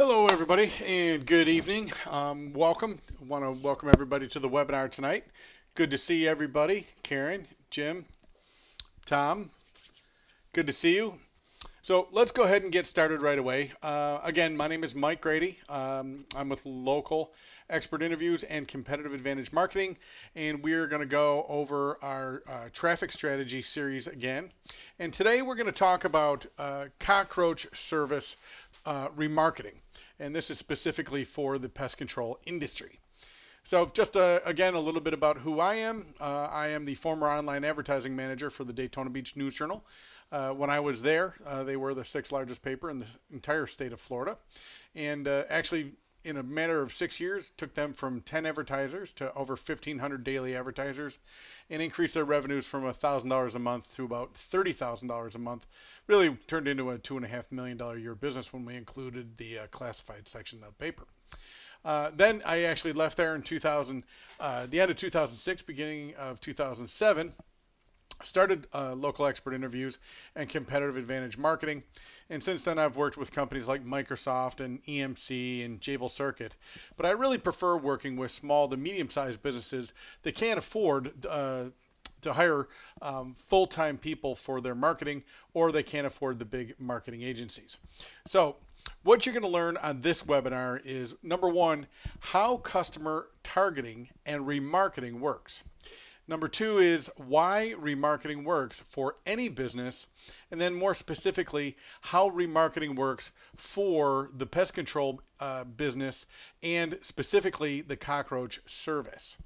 Hello, everybody, and good evening. Welcome. I want to welcome everybody to the webinar tonight. Good to see everybody. Karen, Jim, Tom, good to see you. So let's go ahead and get started right away. Again, my name is Mike Grady. I'm with Local Expert Interviews and Competitive Advantage Marketing, and we're going to go over our traffic strategy series again. And today we're going to talk about Cockroach service remarketing, and this is specifically for the pest control industry. So just again, a little bit about who I am. I am the former online advertising manager for the Daytona Beach News Journal. When I was there, they were the sixth largest paper in the entire state of Florida. And actually, in a matter of 6 years, took them from 10 advertisers to over 1,500 daily advertisers and increased their revenues from $1,000 a month to about $30,000 a month. Really turned into a $2.5 million a year business when we included the classified section of the paper. Then I actually left there in the end of 2006, beginning of 2007. Started local expert interviews and competitive advantage marketing. And since then, I've worked with companies like Microsoft and EMC and Jabil Circuit. But I really prefer working with small to medium-sized businesses that can't afford to hire full-time people for their marketing, or they can't afford the big marketing agencies. So what you're going to learn on this webinar is, number one, how customer targeting and remarketing works. Number two is why remarketing works for any business, and then more specifically, how remarketing works for the pest control business and specifically the cockroach service.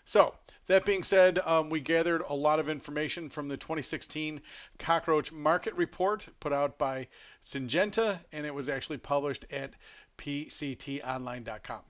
So that being said, we gathered a lot of information from the 2016 Cockroach Market Report put out by Syngenta, and it was actually published at pctonline.com.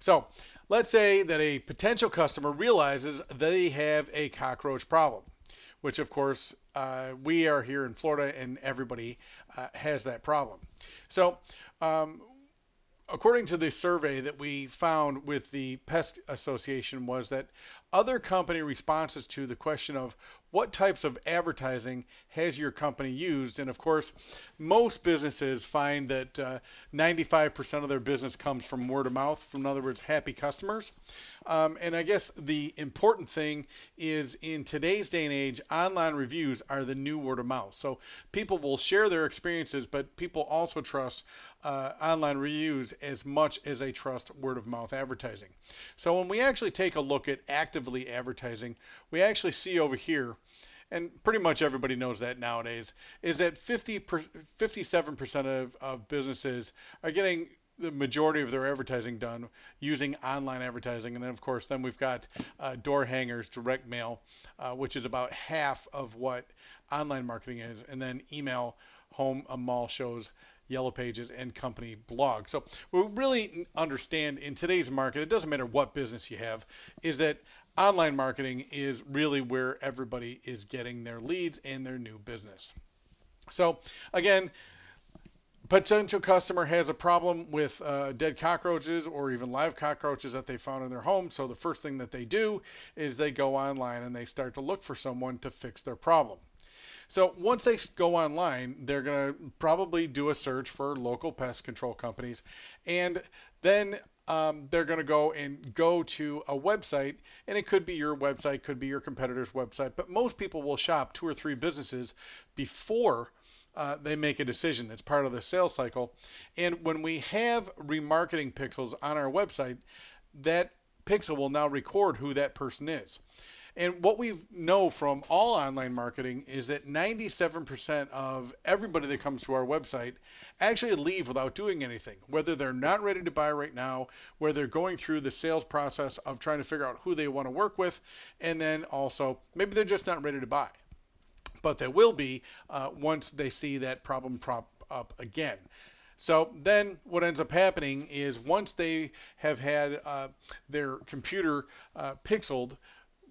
So let's say that a potential customer realizes they have a cockroach problem, which of course we are here in Florida and everybody has that problem. So according to the survey that we found with the Pest Association was that other company responses to the question of what types of advertising has your company used, and of course most businesses find that 95% of their business comes from word of mouth, in other words happy customers. And I guess the important thing is in today's day and age, online reviews are the new word of mouth. So people will share their experiences, but people also trust online reviews as much as they trust word of mouth advertising. So when we actually take a look at actively advertising, we actually see over here, and pretty much everybody knows that nowadays, is that 57% of businesses are getting the majority of their advertising done using online advertising. And then of course then we've got door hangers, direct mail, which is about half of what online marketing is, and then email, home, mall shows, yellow pages, and company blogs. So we really understand in today's market, it doesn't matter what business you have, is that online marketing is really where everybody is getting their leads and their new business. So again, potential customer has a problem with dead cockroaches or even live cockroaches that they found in their home. So the first thing that they do is they go online and they start to look for someone to fix their problem. So once they go online, they're going to probably do a search for local pest control companies, and then they're going to go to a website, and it could be your website, could be your competitor's website, but most people will shop 2 or 3 businesses before they make a decision. It's part of the sales cycle. And when we have remarketing pixels on our website, that pixel will now record who that person is. And what we know from all online marketing is that 97% of everybody that comes to our website actually leave without doing anything, whether they're not ready to buy right now, whether they're going through the sales process of trying to figure out who they want to work with, and then also maybe they're just not ready to buy. But they will be once they see that problem prop up again. So then what ends up happening is once they have had their computer pixeled,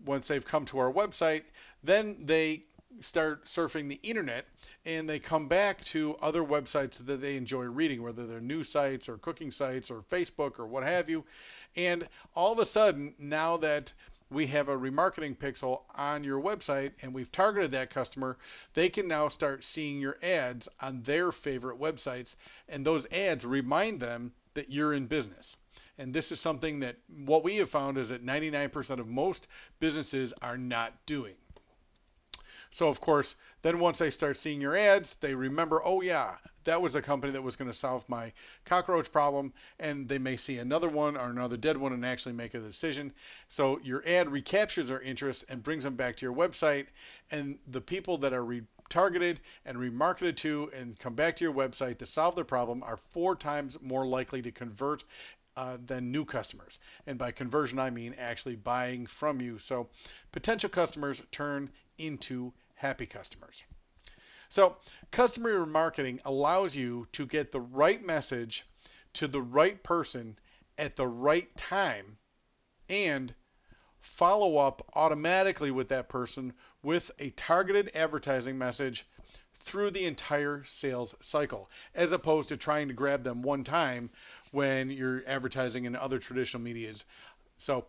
once they've come to our website, then they start surfing the internet and they come back to other websites that they enjoy reading, whether they're news sites or cooking sites or Facebook or what have you. And all of a sudden, now that we have a remarketing pixel on your website and we've targeted that customer, they can now start seeing your ads on their favorite websites, and those ads remind them that you're in business. And this is something that what we have found is that 99% of most businesses are not doing. So of course, then once they start seeing your ads, they remember, oh yeah, that was a company that was going to solve my cockroach problem, and they may see another one or another dead one and actually make a decision. So your ad recaptures their interest and brings them back to your website, and the people that are retargeted and remarketed to and come back to your website to solve their problem are 4 times more likely to convert than new customers. And by conversion, I mean actually buying from you. So potential customers turn into happy customers. So customer remarketing allows you to get the right message to the right person at the right time and follow up automatically with that person with a targeted advertising message through the entire sales cycle, as opposed to trying to grab them one time when you're advertising in other traditional medias. So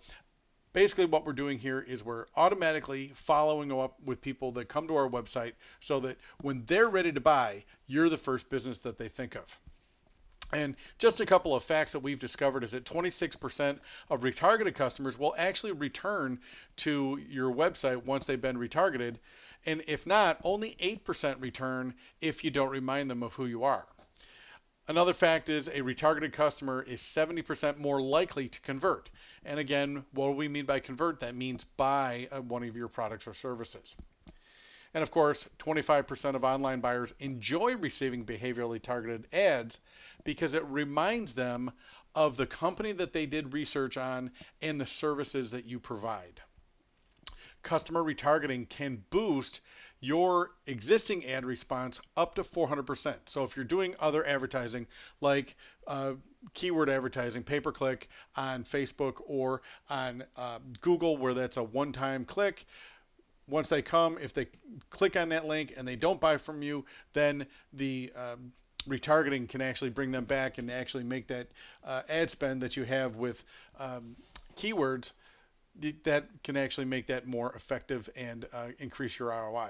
basically what we're doing here is we're automatically following up with people that come to our website so that when they're ready to buy, you're the first business that they think of. And just a couple of facts that we've discovered is that 26% of retargeted customers will actually return to your website once they've been retargeted. And if not, only 8% return if you don't remind them of who you are. Another fact is a retargeted customer is 70% more likely to convert. And again, what do we mean by convert? That means buy one of your products or services. And of course, 25% of online buyers enjoy receiving behaviorally targeted ads because it reminds them of the company that they did research on and the services that you provide. Customer retargeting can boost your existing ad response up to 400%. So if you're doing other advertising like keyword advertising, pay-per-click on Facebook or on Google, where that's a one-time click, once they come, if they click on that link and they don't buy from you, then the retargeting can actually bring them back and actually make that ad spend that you have with keywords, that can actually make that more effective and increase your ROI.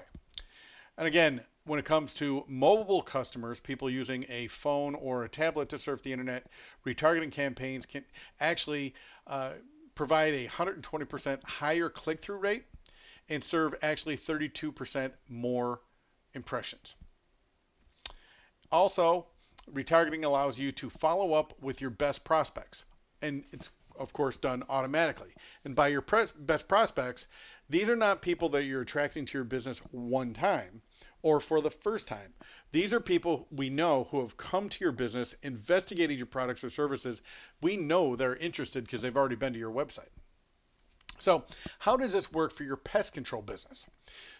And again, when it comes to mobile customers, people using a phone or a tablet to surf the internet, retargeting campaigns can actually provide a 120% higher click-through rate and serve actually 32% more impressions. Also, retargeting allows you to follow up with your best prospects, and it's of course done automatically. And by your best prospects, these are not people that you're attracting to your business one time or for the first time. These are people we know who have come to your business, investigated your products or services. We know they're interested because they've already been to your website. So how does this work for your pest control business?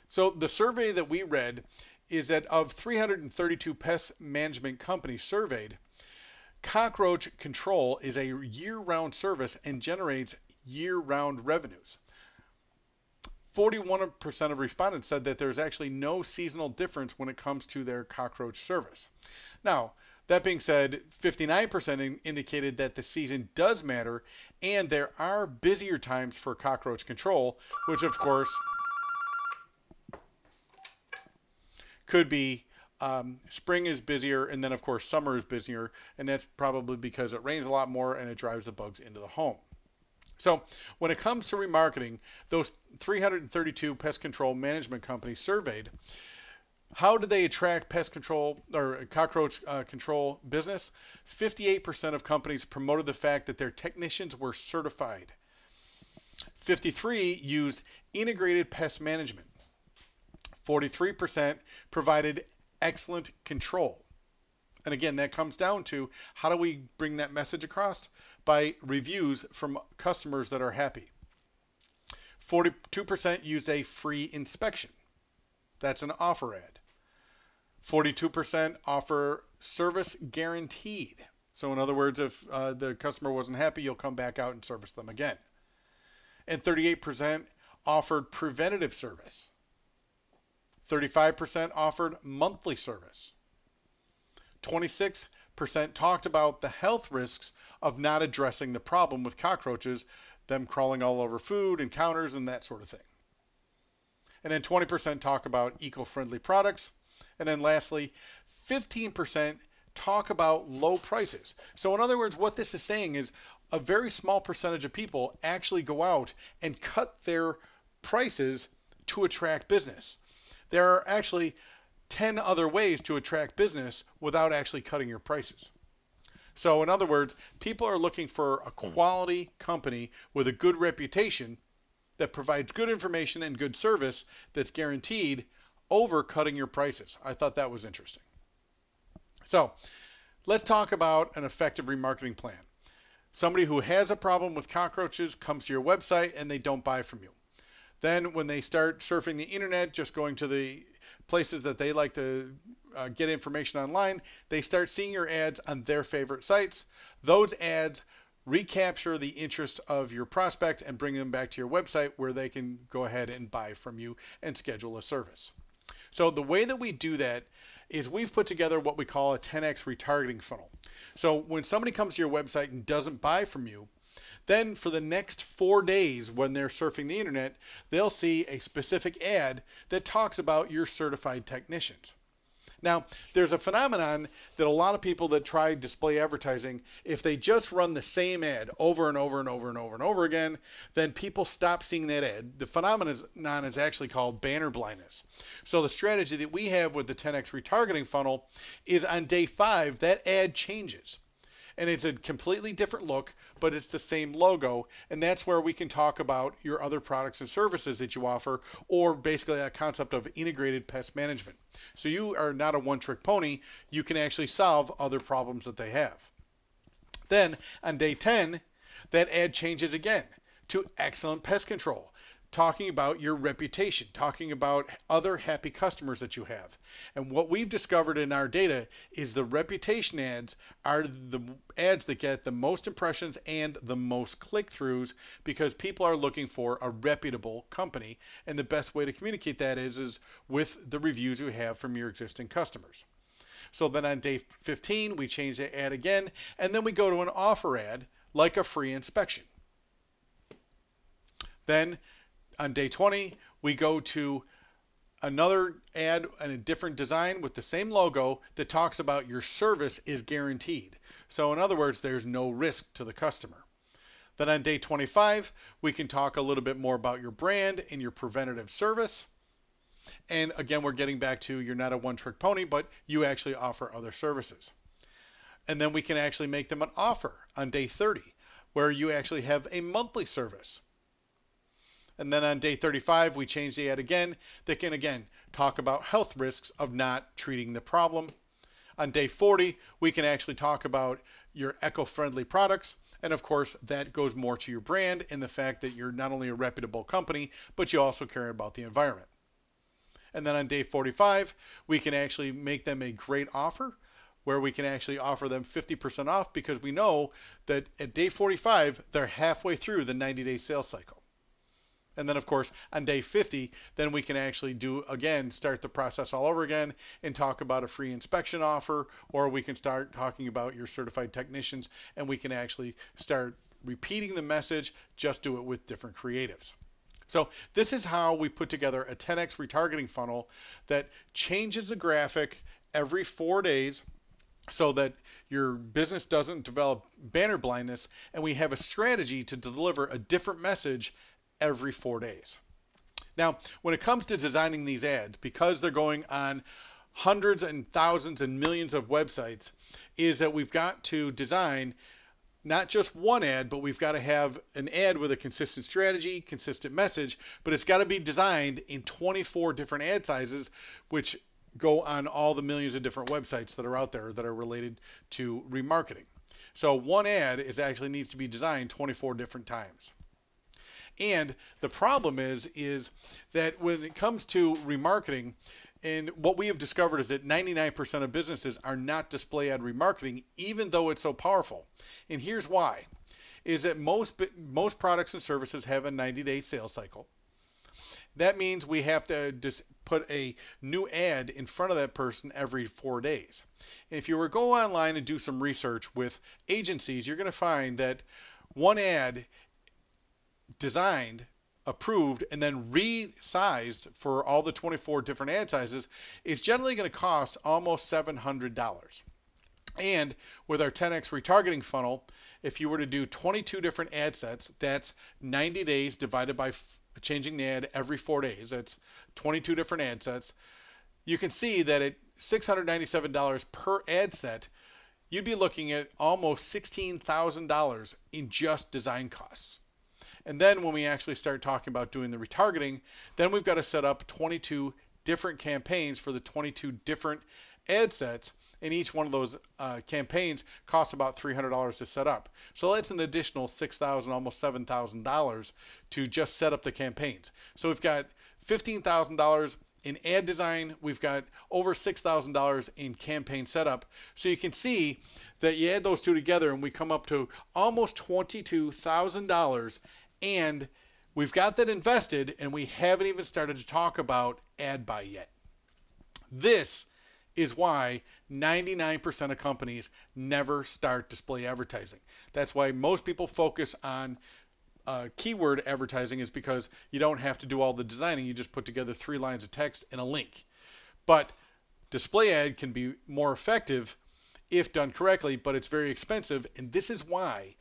So the survey that we read is that of 332 pest management companies surveyed, Cockroach control is a year-round service and generates year-round revenues. 41% of respondents said that there's actually no seasonal difference when it comes to their cockroach service. Now, that being said, 59% indicated that the season does matter and there are busier times for cockroach control, which of course could be spring is busier, and then of course summer is busier, and that's probably because it rains a lot more and it drives the bugs into the home. So when it comes to remarketing, those 332 pest control management companies surveyed, how did they attract pest control or cockroach control business? 58% of companies promoted the fact that their technicians were certified. 53 used integrated pest management. 43% provided excellent control. And again, that comes down to how do we bring that message across? By reviews from customers that are happy. 42% used a free inspection. That's an offer ad. 42% offer service guaranteed. So in other words, if the customer wasn't happy, you'll come back out and service them again. And 38% offered preventative service. 35% offered monthly service. 26% talked about the health risks of not addressing the problem with cockroaches them crawling all over food and counters and that sort of thing. And then 20% talk about eco-friendly products. And then lastly, 15% talk about low prices. So in other words, what this is saying is a very small percentage of people actually go out and cut their prices to attract business. There are actually 10 other ways to attract business without actually cutting your prices. So in other words, people are looking for a quality company with a good reputation that provides good information and good service that's guaranteed over cutting your prices. I thought that was interesting. So let's talk about an effective remarketing plan. Somebody who has a problem with cockroaches comes to your website and they don't buy from you. Then when they start surfing the internet, just going to the places that they like to get information online, they start seeing your ads on their favorite sites. Those ads recapture the interest of your prospect and bring them back to your website where they can go ahead and buy from you and schedule a service. So the way that we do that is we've put together what we call a 10x retargeting funnel. So when somebody comes to your website and doesn't buy from you, then for the next 4 days when they're surfing the internet, they'll see a specific ad that talks about your certified technicians. Now, there's a phenomenon that a lot of people that try display advertising, if they just run the same ad over and over and over and over and over again, then people stop seeing that ad. The phenomenon is actually called banner blindness. So the strategy that we have with the 10x retargeting funnel is on day 5, that ad changes. And it's a completely different look, but it's the same logo. And that's where we can talk about your other products and services that you offer, or basically a concept of integrated pest management. So you are not a one-trick pony. You can actually solve other problems that they have. Then on day 10, that ad changes again to excellent pest control, talking about your reputation, talking about other happy customers that you have. And what we've discovered in our data is the reputation ads are the ads that get the most impressions and the most click-throughs because people are looking for a reputable company. And the best way to communicate that is with the reviews you have from your existing customers. So then on day 15, we change the ad again, and then we go to an offer ad like a free inspection. Then on day 20, we go to another ad and a different design with the same logo that talks about your service is guaranteed. So in other words, there's no risk to the customer. Then on day 25, we can talk a little bit more about your brand and your preventative service. And again, we're getting back to you're not a one-trick pony, but you actually offer other services. And then we can actually make them an offer on day 30, where you actually have a monthly service. And then on day 35, we change the ad again. That can, again, talk about health risks of not treating the problem. On day 40, we can actually talk about your eco-friendly products. And of course, that goes more to your brand and the fact that you're not only a reputable company, but you also care about the environment. And then on day 45, we can actually make them a great offer where we can actually offer them 50% off because we know that at day 45, they're halfway through the 90-day sales cycle. And then, of course, on day 50, then we can actually start the process all over again and talk about a free inspection offer, or we can start talking about your certified technicians, and we can actually start repeating the message, just do it with different creatives. So this is how we put together a 10x retargeting funnel that changes the graphic every 4 days so that your business doesn't develop banner blindness, and we have a strategy to deliver a different message every 4 days. Now, when it comes to designing these ads, because they're going on hundreds and thousands and millions of websites, is that we've got to design not just one ad, but we've got to have an ad with a consistent strategy, consistent message, but it's got to be designed in 24 different ad sizes, which go on all the millions of different websites that are out there that are related to remarketing. So one ad actually needs to be designed 24 different times. And the problem is that when it comes to remarketing, and what we have discovered is that 99% of businesses are not display ad remarketing, even though it's so powerful. And here's why, is that most products and services have a 90-day sales cycle. That means we have to just put a new ad in front of that person every 4 days. And if you were to go online and do some research with agencies, you're going to find that one ad designed, approved, and then resized for all the 24 different ad sizes is generally going to cost almost $700. And with our 10x retargeting funnel, if you were to do 22 different ad sets, that's 90 days divided by changing the ad every 4 days. That's 22 different ad sets. You can see that at $697 per ad set, you'd be looking at almost $16,000 in just design costs. And then when we actually start talking about doing the retargeting, then we've got to set up 22 different campaigns for the 22 different ad sets, and each one of those campaigns costs about $300 to set up. So that's an additional $6,000, almost $7,000 to just set up the campaigns. So we've got $15,000 in ad design, we've got over $6,000 in campaign setup. So you can see that you add those two together and we come up to almost $22,000, and we've got that invested and we haven't even started to talk about ad buy yet. This is why 99% of companies never start display advertising. That's why most people focus on keyword advertising, is because you don't have to do all the designing. You just put together 3 lines of text and a link. But display ad can be more effective if done correctly, but it's very expensive, and this is why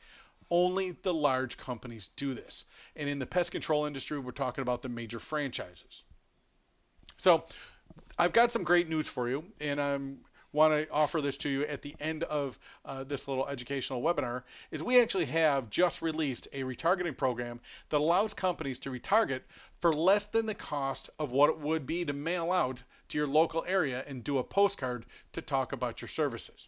only the large companies do this. And in the pest control industry, we're talking about the major franchises. So I've got some great news for you, and I want to offer this to you at the end of this little educational webinar. Is we actually have just released a retargeting program that allows companies to retarget for less than the cost of what it would be to mail out to your local area and do a postcard to talk about your services.